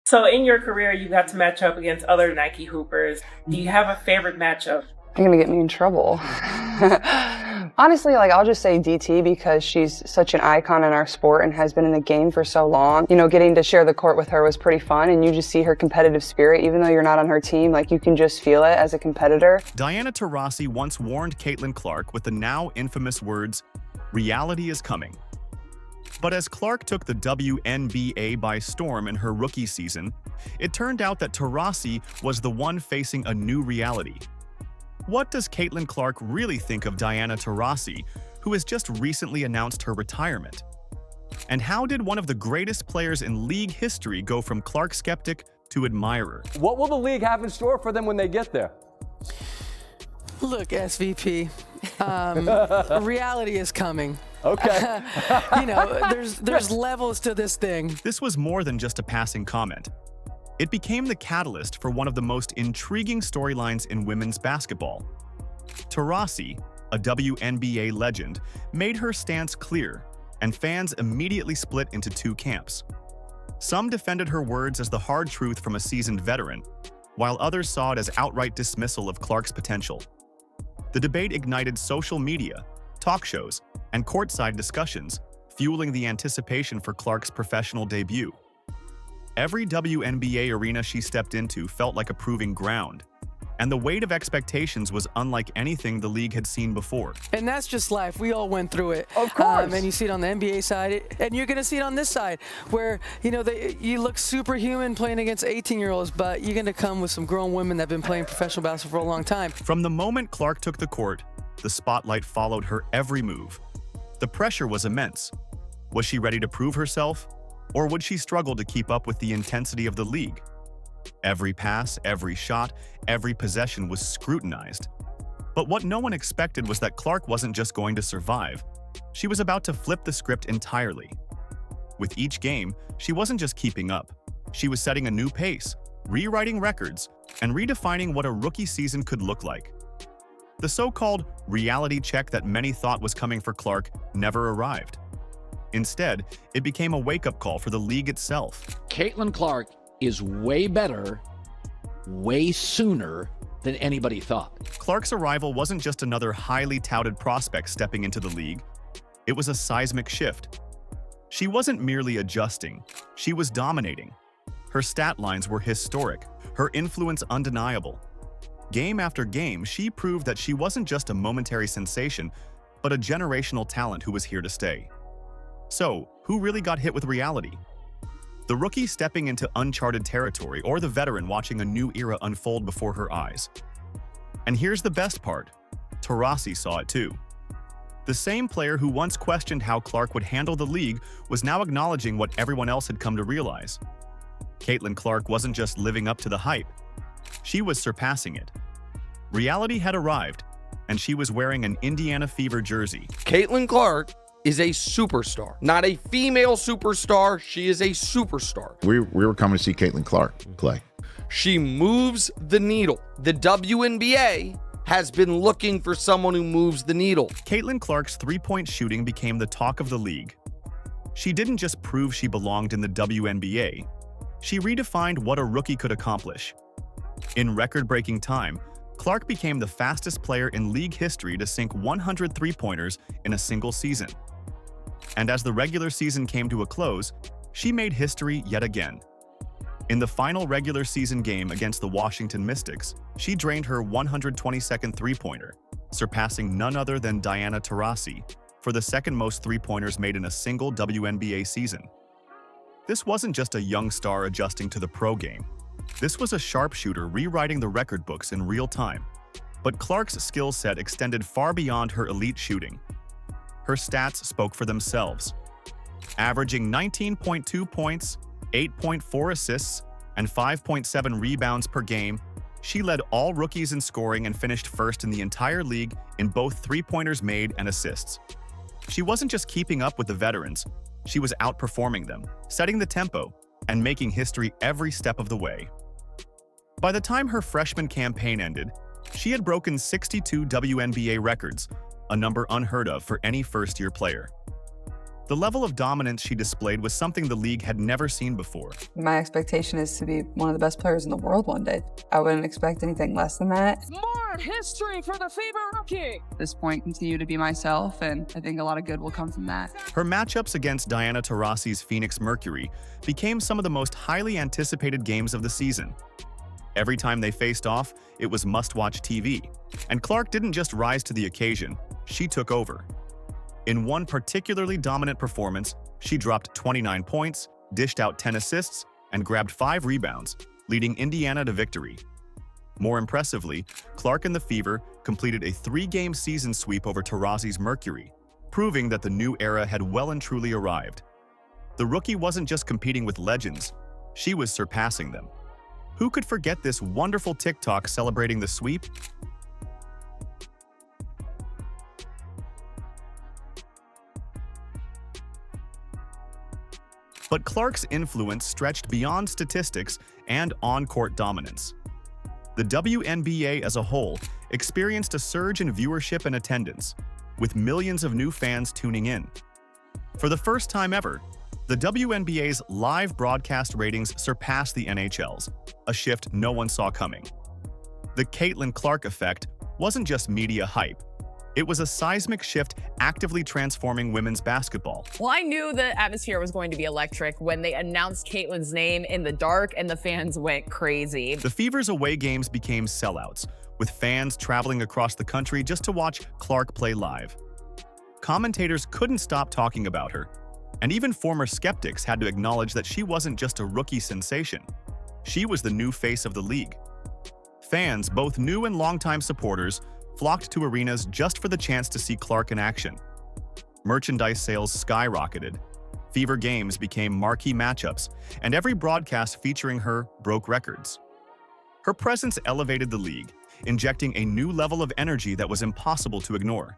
So in your career, you got to match up against other Nike hoopers. Do you have a favorite matchup? You're gonna get me in trouble. Honestly, I'll just say DT because she's such an icon in our sport and has been in the game for so long. You know, getting to share the court with her was pretty fun, and you just see her competitive spirit. Even though you're not on her team, you can just feel it as a competitor. Diana Taurasi once warned Caitlin Clark with the now infamous words, "Reality is coming." But as Clark took the WNBA by storm in her rookie season, it turned out that Taurasi was the one facing a new reality. What does Caitlin Clark really think of Diana Taurasi, who has just recently announced her retirement? And how did one of the greatest players in league history go from Clark skeptic to admirer? What will the league have in store for them when they get there? Look, SVP, reality is coming. Okay. There's levels to this thing. This was more than just a passing comment. It became the catalyst for one of the most intriguing storylines in women's basketball. Taurasi, a WNBA legend, made her stance clear, and fans immediately split into two camps. Some defended her words as the hard truth from a seasoned veteran, while others saw it as outright dismissal of Clark's potential. The debate ignited social media, talk shows, and courtside discussions, fueling the anticipation for Clark's professional debut. Every WNBA arena she stepped into felt like a proving ground, and the weight of expectations was unlike anything the league had seen before. And that's just life. We all went through it. Of course. And you see it on the NBA side, and you're going to see it on this side, where, you look superhuman playing against 18-year-olds, but you're going to come with some grown women that have been playing professional basketball for a long time. From the moment Clark took the court, the spotlight followed her every move. The pressure was immense. Was she ready to prove herself? Or would she struggle to keep up with the intensity of the league? Every pass, every shot, every possession was scrutinized. But what no one expected was that Clark wasn't just going to survive. She was about to flip the script entirely. With each game, she wasn't just keeping up. She was setting a new pace, rewriting records, and redefining what a rookie season could look like. The so-called reality check that many thought was coming for Clark never arrived. Instead, it became a wake-up call for the league itself. Caitlin Clark is way better, way sooner than anybody thought. Clark's arrival wasn't just another highly touted prospect stepping into the league. It was a seismic shift. She wasn't merely adjusting, she was dominating. Her stat lines were historic, her influence undeniable. Game after game, she proved that she wasn't just a momentary sensation, but a generational talent who was here to stay. So, who really got hit with reality? The rookie stepping into uncharted territory, or the veteran watching a new era unfold before her eyes? And here's the best part. Taurasi saw it too. The same player who once questioned how Clark would handle the league was now acknowledging what everyone else had come to realize. Caitlin Clark wasn't just living up to the hype. She was surpassing it. Reality had arrived, and she was wearing an Indiana Fever jersey. Caitlin Clark is a superstar. Not a female superstar, she is a superstar. We were coming to see Caitlin Clark play. She moves the needle. The WNBA has been looking for someone who moves the needle. Caitlin Clark's three-point shooting became the talk of the league. She didn't just prove she belonged in the WNBA, she redefined what a rookie could accomplish. In record-breaking time, Clark became the fastest player in league history to sink 100 three-pointers in a single season. And as the regular season came to a close, she made history yet again. In the final regular season game against the Washington Mystics, she drained her 122nd three-pointer, surpassing none other than Diana Taurasi for the second most three-pointers made in a single WNBA season. This wasn't just a young star adjusting to the pro game. This was a sharpshooter rewriting the record books in real time. But Clark's skill set extended far beyond her elite shooting. Her stats spoke for themselves. Averaging 19.2 points, 8.4 assists, and 5.7 rebounds per game, she led all rookies in scoring and finished first in the entire league in both three-pointers made and assists. She wasn't just keeping up with the veterans, she was outperforming them, setting the tempo, and making history every step of the way. By the time her freshman campaign ended, she had broken 62 WNBA records, a number unheard of for any first-year player. The level of dominance she displayed was something the league had never seen before. My expectation is to be one of the best players in the world one day. I wouldn't expect anything less than that. More history for the Fever rookie. At this point, continue to be myself, and I think a lot of good will come from that. Her matchups against Diana Taurasi's Phoenix Mercury became some of the most highly anticipated games of the season. Every time they faced off, it was must-watch TV. And Clark didn't just rise to the occasion, she took over. In one particularly dominant performance, she dropped 29 points, dished out 10 assists, and grabbed 5 rebounds, leading Indiana to victory. More impressively, Clark and the Fever completed a 3-game season sweep over Taurasi's Mercury, proving that the new era had well and truly arrived. The rookie wasn't just competing with legends, she was surpassing them. Who could forget this wonderful TikTok celebrating the sweep? But Clark's influence stretched beyond statistics and on-court dominance. The WNBA as a whole experienced a surge in viewership and attendance, with millions of new fans tuning in. For the first time ever, the WNBA's live broadcast ratings surpassed the NHL's, a shift no one saw coming. The Caitlin Clark effect wasn't just media hype. It was a seismic shift actively transforming women's basketball. Well, I knew the atmosphere was going to be electric when they announced Caitlin's name in the dark and the fans went crazy. The Fever's away games became sellouts, with fans traveling across the country just to watch Clark play live. Commentators couldn't stop talking about her, and even former skeptics had to acknowledge that she wasn't just a rookie sensation. She was the new face of the league. Fans, both new and longtime supporters, flocked to arenas just for the chance to see Clark in action. Merchandise sales skyrocketed. Fever games became marquee matchups, and every broadcast featuring her broke records. Her presence elevated the league, injecting a new level of energy that was impossible to ignore.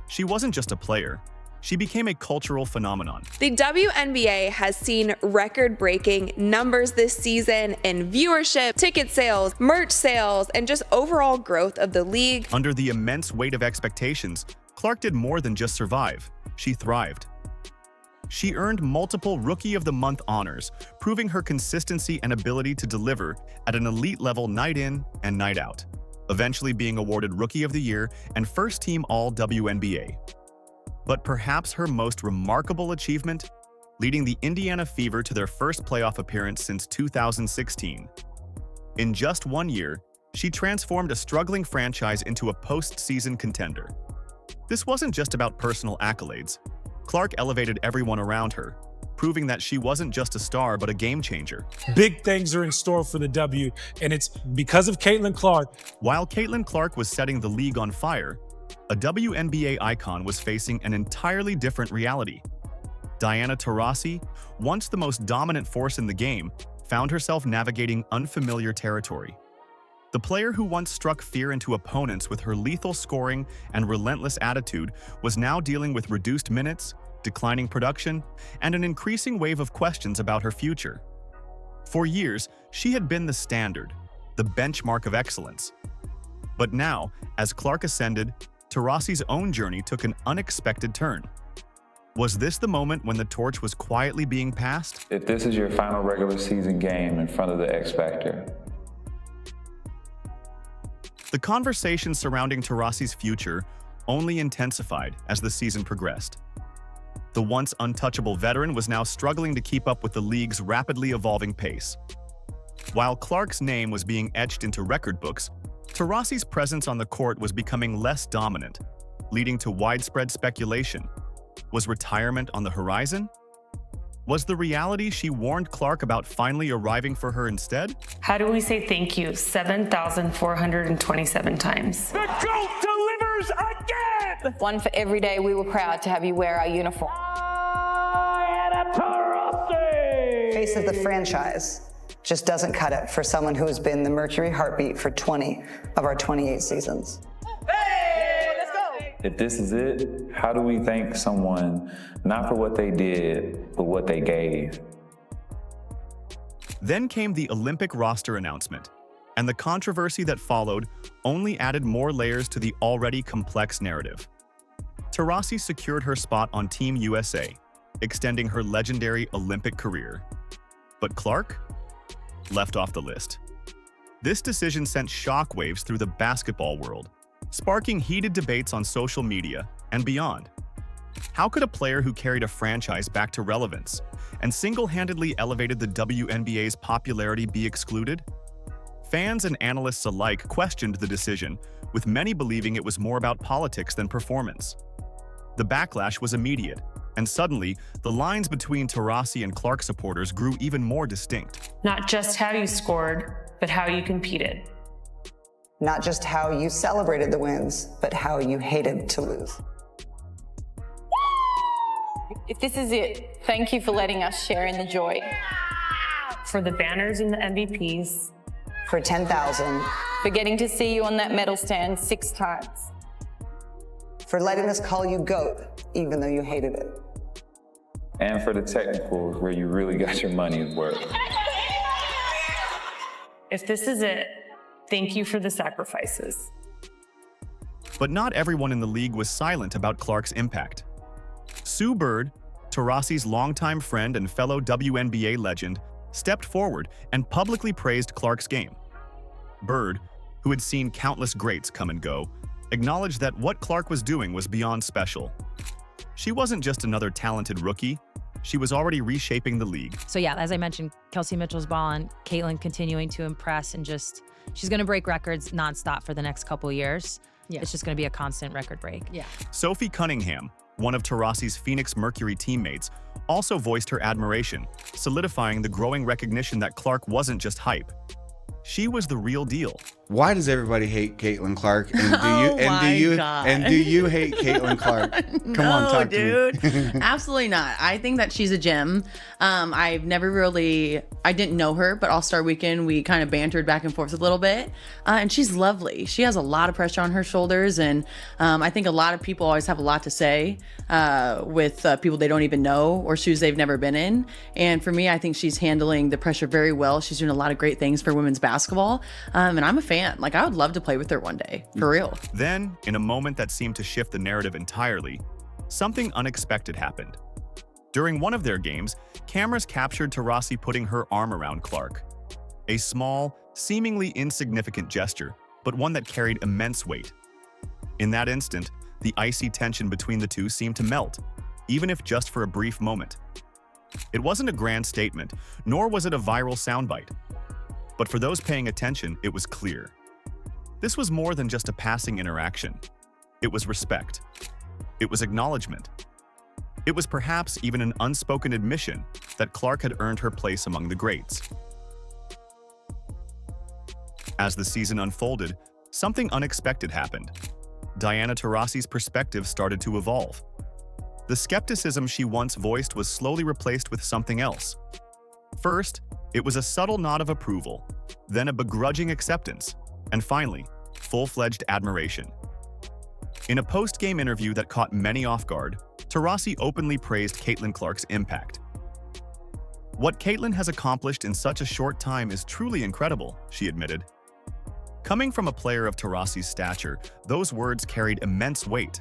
She wasn't just a player. She became a cultural phenomenon. The WNBA has seen record-breaking numbers this season in viewership, ticket sales, merch sales, and just overall growth of the league. Under the immense weight of expectations, Clark did more than just survive. She thrived. She earned multiple Rookie of the Month honors, proving her consistency and ability to deliver at an elite level night in and night out, eventually being awarded Rookie of the Year and First Team All-WNBA. But perhaps her most remarkable achievement, leading the Indiana Fever to their first playoff appearance since 2016. In just 1 year, she transformed a struggling franchise into a postseason contender. This wasn't just about personal accolades. Clark elevated everyone around her, proving that she wasn't just a star but a game changer. Big things are in store for the W, and it's because of Caitlin Clark. While Caitlin Clark was setting the league on fire, a WNBA icon was facing an entirely different reality. Diana Taurasi, once the most dominant force in the game, found herself navigating unfamiliar territory. The player who once struck fear into opponents with her lethal scoring and relentless attitude was now dealing with reduced minutes, declining production, and an increasing wave of questions about her future. For years, she had been the standard, the benchmark of excellence. But now, as Clark ascended, Taurasi's own journey took an unexpected turn. Was this the moment when the torch was quietly being passed? If this is your final regular season game in front of the X Factor. The conversation surrounding Taurasi's future only intensified as the season progressed. The once untouchable veteran was now struggling to keep up with the league's rapidly evolving pace. While Clark's name was being etched into record books, Taurasi's presence on the court was becoming less dominant, leading to widespread speculation. Was retirement on the horizon? Was the reality she warned Clark about finally arriving for her instead? How do we say thank you 7,427 times? The GOAT delivers again! One for every day we were proud to have you wear our uniform. Diana Taurasi! Face of the franchise just doesn't cut it for someone who has been the Mercury heartbeat for 20 of our 28 seasons. Hey, let's go! If this is it, how do we thank someone not for what they did, but what they gave? Then came the Olympic roster announcement, and the controversy that followed only added more layers to the already complex narrative. Taurasi secured her spot on Team USA, extending her legendary Olympic career. But Clark left off the list. This decision sent shockwaves through the basketball world, sparking heated debates on social media and beyond. How could a player who carried a franchise back to relevance and single-handedly elevated the WNBA's popularity be excluded? Fans and analysts alike questioned the decision, with many believing it was more about politics than performance. The backlash was immediate, and suddenly, the lines between Taurasi and Clark supporters grew even more distinct. Not just how you scored, but how you competed. Not just how you celebrated the wins, but how you hated to lose. If this is it, thank you for letting us share in the joy. For the banners and the MVPs. For 10,000. For getting to see you on that medal stand 6 times. For letting us call you GOAT, even though you hated it. And for the technicals where you really got your money's worth. If this is it, thank you for the sacrifices. But not everyone in the league was silent about Clark's impact. Sue Bird, Taurasi's longtime friend and fellow WNBA legend, stepped forward and publicly praised Clark's game. Bird, who had seen countless greats come and go, acknowledged that what Clark was doing was beyond special. She wasn't just another talented rookie, she was already reshaping the league. So yeah, as I mentioned, Kelsey Mitchell's balling, Caitlin continuing to impress, and she's gonna break records nonstop for the next couple of years. Yeah. It's just gonna be a constant record break. Yeah. Sophie Cunningham, one of Taurasi's Phoenix Mercury teammates, also voiced her admiration, solidifying the growing recognition that Clark wasn't just hype. She was the real deal. Why does everybody hate Caitlin Clark? And do you hate Caitlin Clark? Come on, talk to me. Absolutely not. I think that she's a gem. I didn't know her, but All-Star Weekend, we kind of bantered back and forth a little bit. And she's lovely. She has a lot of pressure on her shoulders. And I think a lot of people always have a lot to say with people they don't even know or shoes they've never been in. And for me, I think she's handling the pressure very well. She's doing a lot of great things for women's basketball. And I'm a fan. Like, I would love to play with her one day, for real. Then, in a moment that seemed to shift the narrative entirely, something unexpected happened. During one of their games, cameras captured Taurasi putting her arm around Clark. A small, seemingly insignificant gesture, but one that carried immense weight. In that instant, the icy tension between the two seemed to melt, even if just for a brief moment. It wasn't a grand statement, nor was it a viral soundbite. But for those paying attention, it was clear. This was more than just a passing interaction. It was respect. It was acknowledgement. It was perhaps even an unspoken admission that Clark had earned her place among the greats. As the season unfolded, something unexpected happened. Diana Taurasi's perspective started to evolve. The skepticism she once voiced was slowly replaced with something else. First, it was a subtle nod of approval, then a begrudging acceptance, and finally, full-fledged admiration. In a post-game interview that caught many off guard, Taurasi openly praised Caitlin Clark's impact. "What Caitlin has accomplished in such a short time is truly incredible," she admitted. Coming from a player of Taurasi's stature, those words carried immense weight.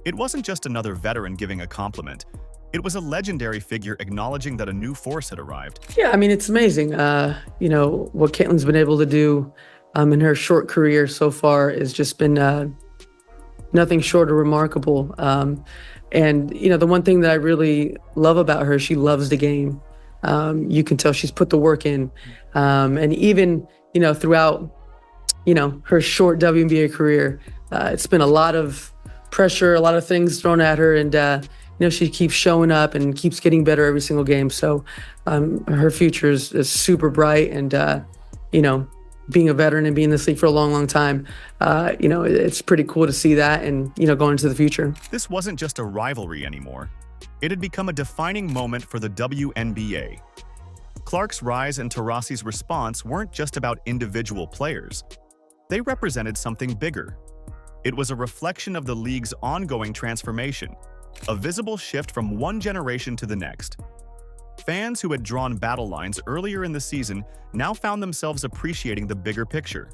It wasn't just another veteran giving a compliment. It was a legendary figure acknowledging that a new force had arrived. Yeah, I mean, it's amazing. What Caitlin's been able to do in her short career so far has just been nothing short of remarkable. The one thing that I really love about her, she loves the game. You can tell she's put the work in. And even, throughout, her short WNBA career, it's been a lot of pressure, a lot of things thrown at her, and she keeps showing up and keeps getting better every single game. So her future is super bright, and being a veteran and being in this league for a long, long time, it's pretty cool to see that and going into the future. This wasn't just a rivalry anymore. It had become a defining moment for the WNBA. Clark's rise and Taurasi's response weren't just about individual players. They represented something bigger. It was a reflection of the league's ongoing transformation, a visible shift from one generation to the next. Fans who had drawn battle lines earlier in the season now found themselves appreciating the bigger picture.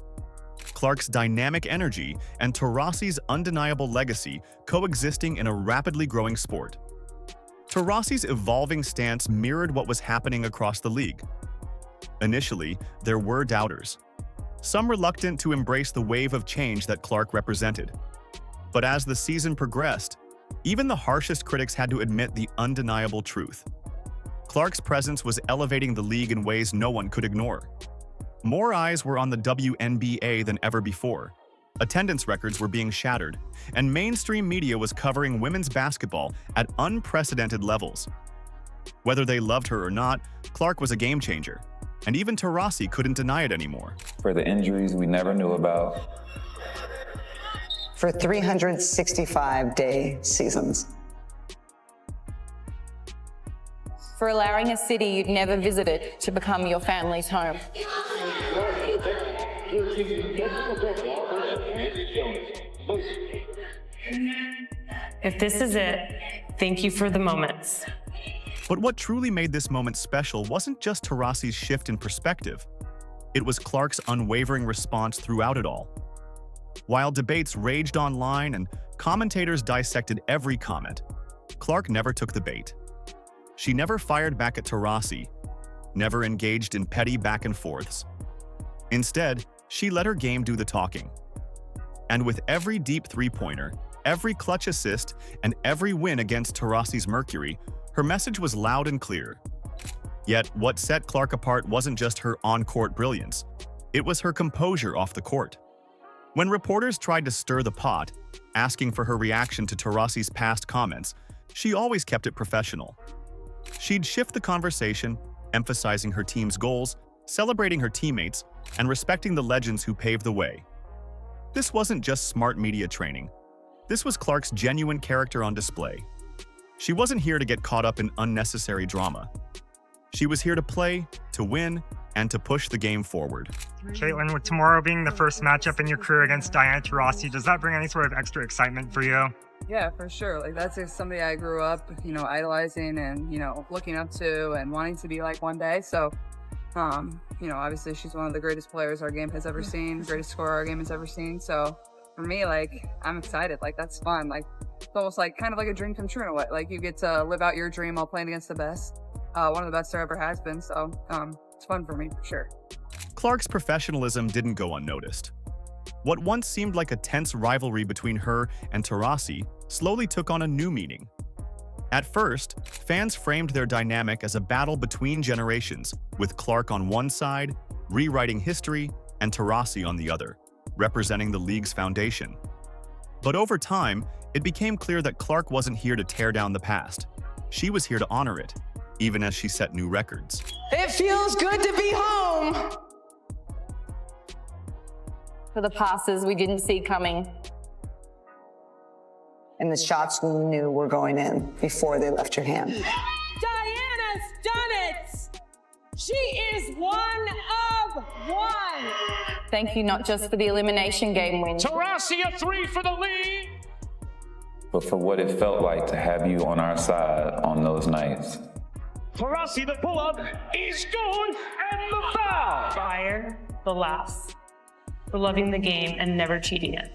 Clark's dynamic energy and Taurasi's undeniable legacy coexisting in a rapidly growing sport. Taurasi's evolving stance mirrored what was happening across the league. Initially, there were doubters, some reluctant to embrace the wave of change that Clark represented. But as the season progressed, even the harshest critics had to admit the undeniable truth. Clark's presence was elevating the league in ways no one could ignore. More eyes were on the WNBA than ever before. Attendance records were being shattered, and mainstream media was covering women's basketball at unprecedented levels. Whether they loved her or not, Clark was a game changer, and even Taurasi couldn't deny it anymore. For the injuries we never knew about. For 365-day seasons. For allowing a city you'd never visited to become your family's home. If this is it, thank you for the moments. But what truly made this moment special wasn't just Taurasi's shift in perspective. It was Clark's unwavering response throughout it all. While debates raged online and commentators dissected every comment, Clark never took the bait. She never fired back at Taurasi, never engaged in petty back and forths. Instead, she let her game do the talking. And with every deep three-pointer, every clutch assist, and every win against Taurasi's Mercury, her message was loud and clear. Yet, what set Clark apart wasn't just her on-court brilliance. It was her composure off the court. When reporters tried to stir the pot, asking for her reaction to Taurasi's past comments, she always kept it professional. She'd shift the conversation, emphasizing her team's goals, celebrating her teammates, and respecting the legends who paved the way. This wasn't just smart media training. This was Clark's genuine character on display. She wasn't here to get caught up in unnecessary drama. She was here to play, to win, and to push the game forward. Caitlin, with tomorrow being the first matchup in your career against Diana Taurasi, does that bring any sort of extra excitement for you? Yeah, for sure. Like, that's just somebody I grew up, idolizing and, looking up to and wanting to be like one day. So, obviously she's one of the greatest players our game has ever seen, greatest scorer our game has ever seen. So for me, I'm excited. That's fun. It's almost kind of like a dream come true in a way. You get to live out your dream while playing against the best. One of the best there ever has been. So it's fun for me, for sure. Clark's professionalism didn't go unnoticed. What once seemed like a tense rivalry between her and Taurasi slowly took on a new meaning. At first, fans framed their dynamic as a battle between generations, with Clark on one side, rewriting history, and Taurasi on the other, representing the league's foundation. But over time, it became clear that Clark wasn't here to tear down the past. She was here to honor it, even as she set new records. It feels good to be home! For the passes we didn't see coming. And the shots we knew were going in before they left your hand. Diana's done it! She is one of one! Thank you not just for the elimination game win. Taurasi, a 3 for the lead! But for what it felt like to have you on our side on those nights. Taurasi, the pull-up is good, and the foul! Fire, the laughs, for loving the game and never cheating it.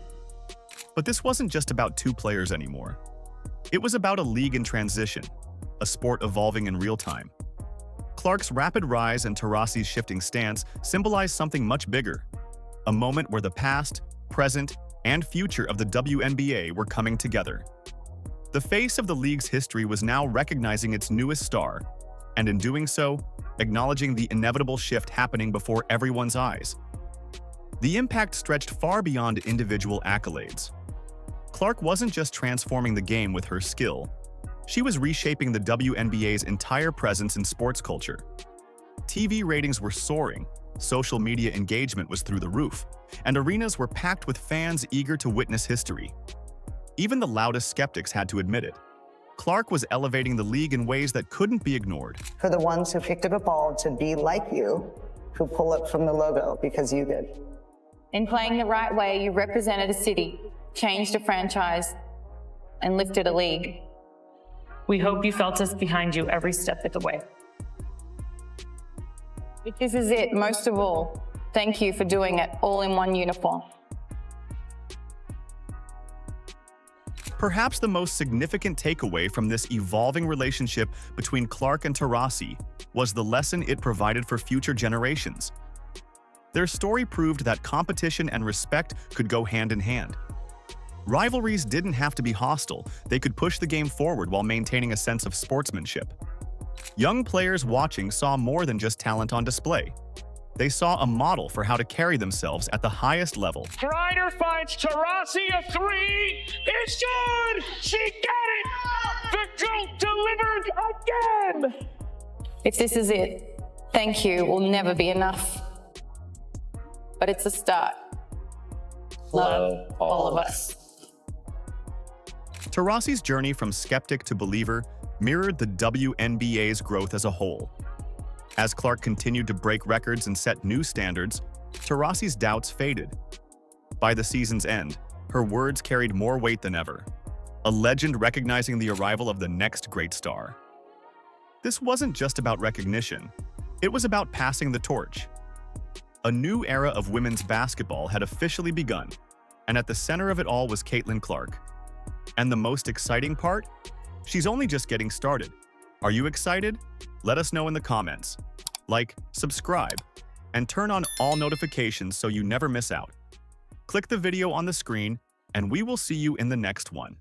But this wasn't just about two players anymore. It was about a league in transition, a sport evolving in real time. Clark's rapid rise and Taurasi's shifting stance symbolized something much bigger, a moment where the past, present, and future of the WNBA were coming together. The face of the league's history was now recognizing its newest star, and in doing so, acknowledging the inevitable shift happening before everyone's eyes. The impact stretched far beyond individual accolades. Clark wasn't just transforming the game with her skill. She was reshaping the WNBA's entire presence in sports culture. TV ratings were soaring, social media engagement was through the roof, and arenas were packed with fans eager to witness history. Even the loudest skeptics had to admit it. Clark was elevating the league in ways that couldn't be ignored. For the ones who picked up a ball to be like you, who pull it from the logo because you did. In playing the right way, you represented a city, changed a franchise, and lifted a league. We hope you felt us behind you every step of the way. If this is it, most of all, thank you for doing it all in one uniform. Perhaps the most significant takeaway from this evolving relationship between Clark and Taurasi was the lesson it provided for future generations. Their story proved that competition and respect could go hand in hand. Rivalries didn't have to be hostile, they could push the game forward while maintaining a sense of sportsmanship. Young players watching saw more than just talent on display. They saw a model for how to carry themselves at the highest level. Strider finds Taurasi a three. It's good. She got it. The GOAT delivered again. If this is it, thank you will never be enough. But it's a start. Love all of us. Taurasi's journey from skeptic to believer mirrored the WNBA's growth as a whole. As Clark continued to break records and set new standards, Taurasi's doubts faded. By the season's end, her words carried more weight than ever, a legend recognizing the arrival of the next great star. This wasn't just about recognition, it was about passing the torch. A new era of women's basketball had officially begun, and at the center of it all was Caitlin Clark. And the most exciting part? She's only just getting started. Are you excited? Let us know in the comments. Like, subscribe, and turn on all notifications so you never miss out. Click the video on the screen, and we will see you in the next one.